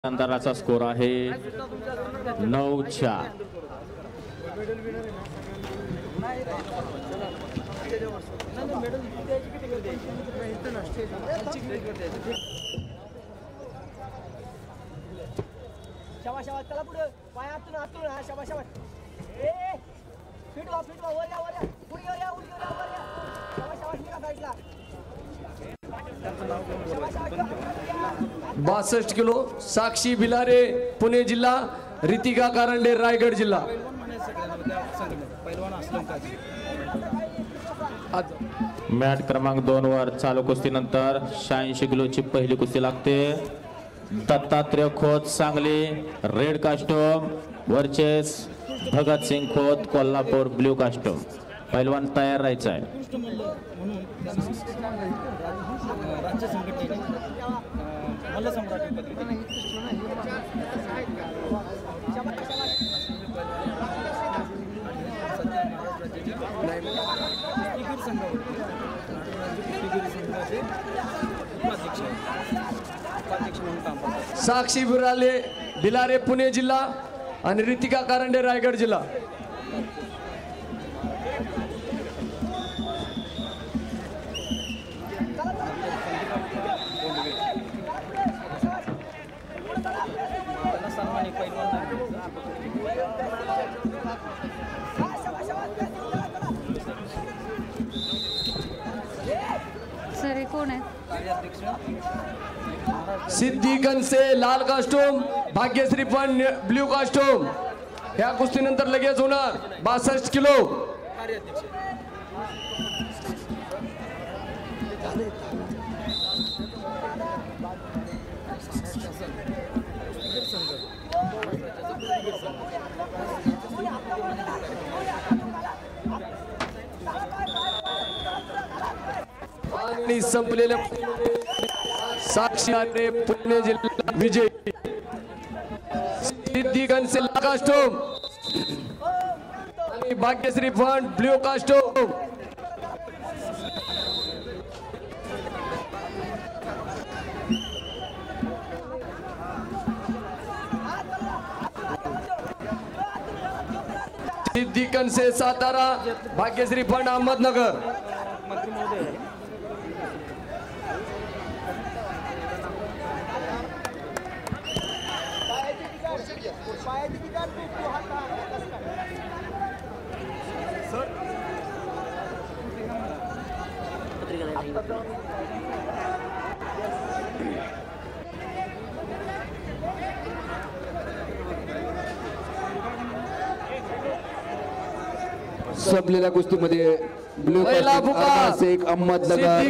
अंतराचा स्कोर आहे 9-4. शाबाश शाबाश चला पुढे पायातून आतून हा शाबाश शाबाश ए फिटवा वर या पुढे या वर या शाबाश शाबाश निघा साईडला 62 किलो साक्षी बिलारे पुणे जिल्हा, रितिका कारंडे रायगड जिल्हा. मॅट क्रमांक 2 वर चालू कुस्तीनंतर 86 किलोची पहिली कुस्ती लागते. Dattatray Khot Sangli red costume versus Bhagat Singh Khot Kolhapur blue costume. पहिलवान तयार राहायचा आहे. साक्षी बिलारे पुणे जिल्हा आणि रितिका कारंडे रायगड जिल्हा. सर कोण आहे? सिद्धी कनसे लाल कास्टूम, भाग्यश्री पण ब्ल्यू कास्टूम. ह्या कुस्तीनंतर लगेच होणार 62 किलो. आणि संपलेल्या साक्षी आणि पुणे जिल्हा विजय. सिद्धी कनसे लाल कास्टूम आणि भाग्यश्री फंड ब्ल्यू कास्टूम. सिद्धी कनसे सातारा, भाग्यश्री फंड अहमदनगर. संपलेल्या कुस्तीमध्ये ब्ल्यू पहिला अहमदनगर.